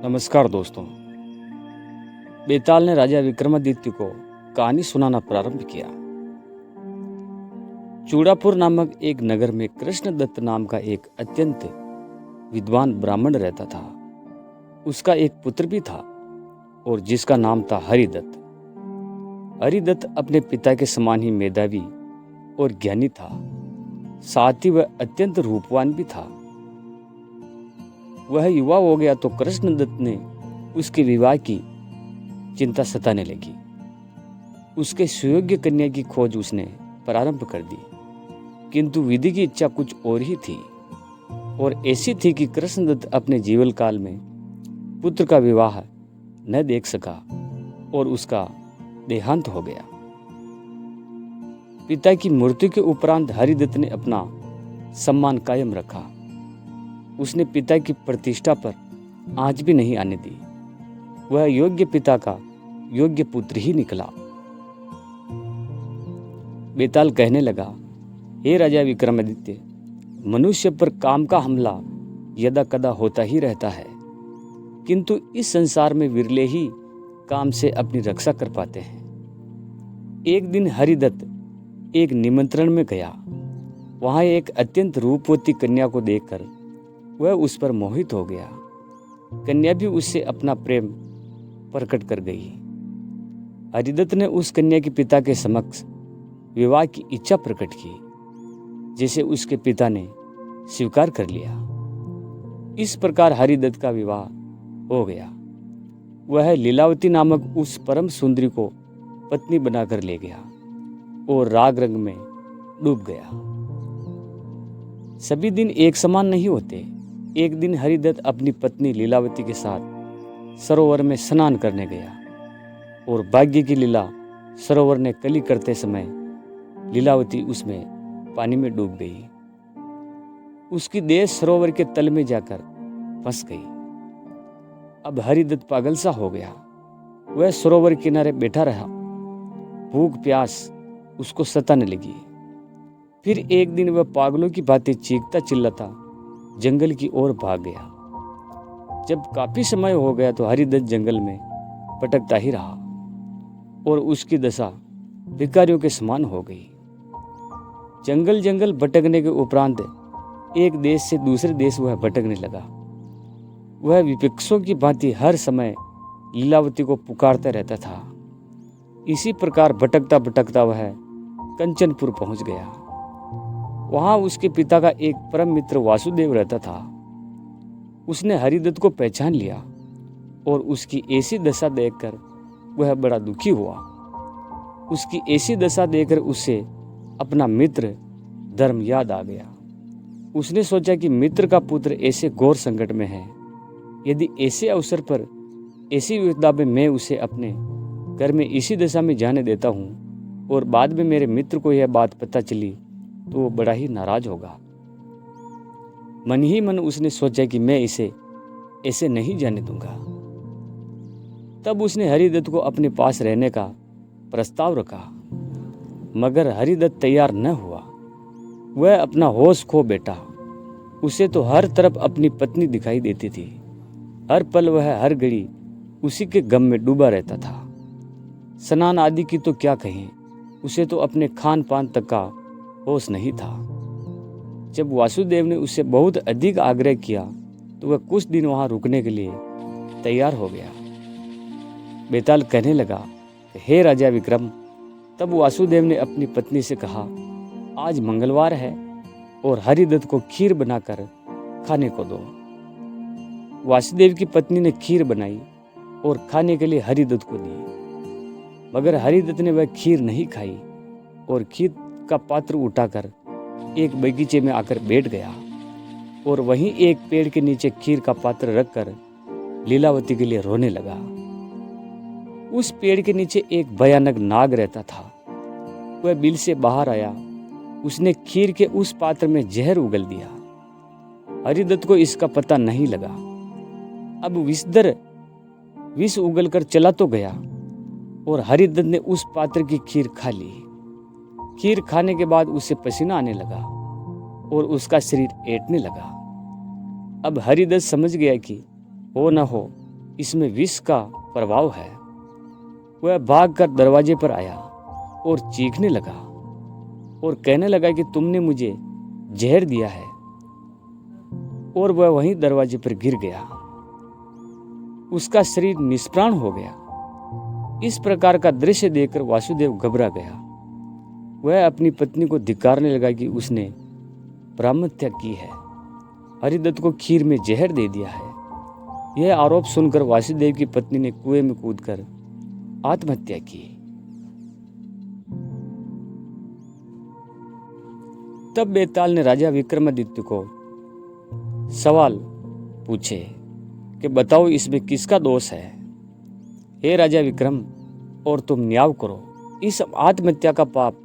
नमस्कार दोस्तों। बेताल ने राजा विक्रमादित्य को कहानी सुनाना प्रारंभ किया। चूड़ापुर नामक एक नगर में कृष्णदत्त नाम का एक अत्यंत विद्वान ब्राह्मण रहता था। उसका एक पुत्र भी था और जिसका नाम था हरिदत्त। हरिदत्त अपने पिता के समान ही मेधावी और ज्ञानी था। साथ ही वह अत्यंत रूपवान भी था। वह युवा हो गया तो कृष्णदत्त ने उसके विवाह की चिंता सताने लगी। उसके सुयोग्य कन्या की खोज उसने प्रारंभ कर दी, किंतु विधि की इच्छा कुछ और ही थी और ऐसी थी कि कृष्णदत्त अपने जीवन काल में पुत्र का विवाह न देख सका और उसका देहांत हो गया। पिता की मृत्यु के उपरांत हरिदत्त ने अपना सम्मान कायम रखा। उसने पिता की प्रतिष्ठा पर आंच भी नहीं आने दी। वह योग्य पिता का योग्य पुत्र ही निकला। बेताल कहने लगा, हे राजा विक्रमादित्य, मनुष्य पर काम का हमला यदा कदा होता ही रहता है, किंतु इस संसार में विरले ही काम से अपनी रक्षा कर पाते हैं। एक दिन हरिदत्त एक निमंत्रण में गया। वहां एक अत्यंत रूपवती कन्या को देखकर वह उस पर मोहित हो गया। कन्या भी उससे अपना प्रेम प्रकट कर गई। हरिदत्त ने उस कन्या के पिता के समक्ष विवाह की इच्छा प्रकट की, जिसे उसके पिता ने स्वीकार कर लिया। इस प्रकार हरिदत्त का विवाह हो गया। वह लीलावती नामक उस परम सुंदरी को पत्नी बनाकर ले गया और राग रंग में डूब गया। सभी दिन एक समान नहीं होते। एक दिन हरिदत्त अपनी पत्नी लीलावती के साथ सरोवर में स्नान करने गया और भाग्य की लीला, सरोवर ने कली करते समय लीलावती उसमें पानी में डूब गई। उसकी देह सरोवर के तल में जाकर फंस गई। अब हरिदत्त पागल सा हो गया। वह सरोवर किनारे बैठा रहा। भूख प्यास उसको सताने लगी। फिर एक दिन वह पागलों की भांति चीखता चिल्लाता जंगल की ओर भाग गया। जब काफी समय हो गया तो हरिदत्त जंगल में भटकता ही रहा और उसकी दशा भिखारियों के समान हो गई। जंगल जंगल भटकने के उपरांत एक देश से दूसरे देश वह भटकने लगा। वह विपक्षों की भांति हर समय लीलावती को पुकारता रहता था। इसी प्रकार भटकता भटकता वह कंचनपुर पहुंच गया। वहां उसके पिता का एक परम मित्र वासुदेव रहता था। उसने हरिदत्त को पहचान लिया और उसकी ऐसी दशा देखकर वह बड़ा दुखी हुआ। उसकी ऐसी दशा देखकर उसे अपना मित्र धर्म याद आ गया। उसने सोचा कि मित्र का पुत्र ऐसे घोर संकट में है। यदि ऐसे अवसर पर, ऐसी विपदा में मैं उसे अपने घर में इसी दशा में जाने देता हूँ और बाद में मेरे मित्र को यह बात पता चली तो वो बड़ा ही नाराज होगा। मन ही मन उसने सोचा कि मैं इसे ऐसे नहीं जाने दूंगा। तब उसने हरिदत्त को अपने पास रहने का प्रस्ताव रखा, मगर हरिदत्त तैयार न हुआ। वह अपना होश खो बैठा। उसे तो हर तरफ अपनी पत्नी दिखाई देती थी। हर पल वह हर घड़ी उसी के गम में डूबा रहता था। स्नान आदि की तो क्या कहें, उसे तो अपने खान पान तक का होश नहीं था। जब वासुदेव ने उससे बहुत अधिक आग्रह किया तो वह कुछ दिन वहां रुकने के लिए तैयार हो गया। बेताल कहने लगा, हे राजा विक्रम। तब वासुदेव ने अपनी पत्नी से कहा, आज मंगलवार है और हरिदत्त को खीर बनाकर खाने को दो। वासुदेव की पत्नी ने खीर बनाई और खाने के लिए हरिदत्त को दी, मगर हरिदत्त ने वह खीर नहीं खाई और खीर का पात्र उठाकर एक बगीचे में आकर बैठ गया और वहीं एक पेड़ के नीचे खीर का पात्र रखकर लीलावती के लिए रोने लगा। उस पेड़ के नीचे एक भयानक नाग रहता था। वह बिल से बाहर आया। उसने खीर के उस पात्र में जहर उगल दिया। हरिदत्त को इसका पता नहीं लगा। अब विष उगलकर चला तो गया और हरिदत्त ने उस पात्र की खीर खा ली। खीर खाने के बाद उसे पसीना आने लगा और उसका शरीर ऐंठने लगा। अब हरिदत्त समझ गया कि हो न हो इसमें विष का प्रभाव है। वह भागकर दरवाजे पर आया और चीखने लगा और कहने लगा कि तुमने मुझे जहर दिया है, और वह वहीं दरवाजे पर गिर गया। उसका शरीर निष्प्राण हो गया। इस प्रकार का दृश्य देखकर वासुदेव घबरा गया। वह अपनी पत्नी को धिक्कारने लगा कि उसने ब्रह्महत्या की है, हरिदत्त को खीर में जहर दे दिया है। यह आरोप सुनकर वासुदेव की पत्नी ने कुएं में कूदकर आत्महत्या की। तब बेताल ने राजा विक्रमादित्य को सवाल पूछे कि बताओ इसमें किसका दोष है। हे राजा विक्रम, और तुम न्याय करो, इस आत्महत्या का पाप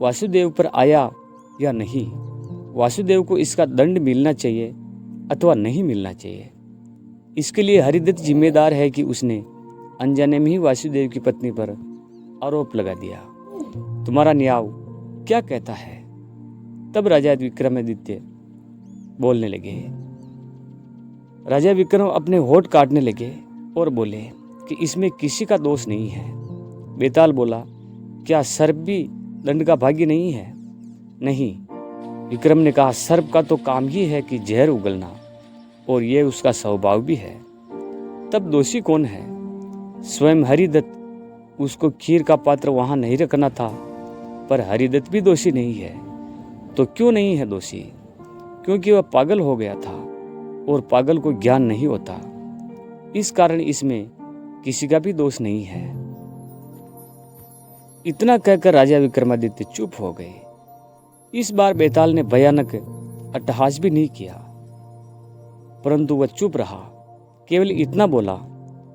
वासुदेव पर आया या नहीं। वासुदेव को इसका दंड मिलना चाहिए अथवा नहीं मिलना चाहिए। इसके लिए हरिदत्त जिम्मेदार है कि उसने अनजाने में ही वासुदेव की पत्नी पर आरोप लगा दिया। तुम्हारा न्याय क्या कहता है? तब राजा विक्रमादित्य बोलने लगे। राजा विक्रम अपने होठ काटने लगे और बोले कि इसमें किसी का दोष नहीं है। बेताल बोला, क्या सर्प भी दंड का भागी नहीं है? नहीं। विक्रम ने कहा, सर्प का तो काम ही है कि जहर उगलना, और यह उसका स्वभाव भी है। तब दोषी कौन है? स्वयं हरिदत्त। उसको खीर का पात्र वहां नहीं रखना था, पर हरिदत्त भी दोषी नहीं है। तो क्यों नहीं है दोषी? क्योंकि वह पागल हो गया था, और पागल को ज्ञान नहीं होता। इस कारण इसमें किसी का भी दोष नहीं है। इतना कहकर राजा विक्रमादित्य चुप हो गए। इस बार बेताल ने भयानक अट्टहास भी नहीं किया, परंतु वह चुप रहा। केवल इतना बोला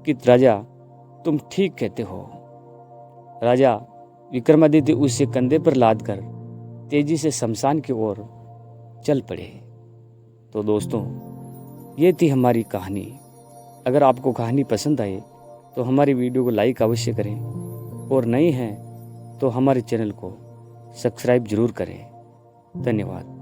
कि राजा, तुम ठीक कहते हो। राजा विक्रमादित्य उसे कंधे पर लादकर तेजी से शमशान की ओर चल पड़े। तो दोस्तों, ये थी हमारी कहानी। अगर आपको कहानी पसंद आए तो हमारी वीडियो को लाइक अवश्य करें, और नए हैं तो हमारे चैनल को सब्सक्राइब जरूर करें। धन्यवाद।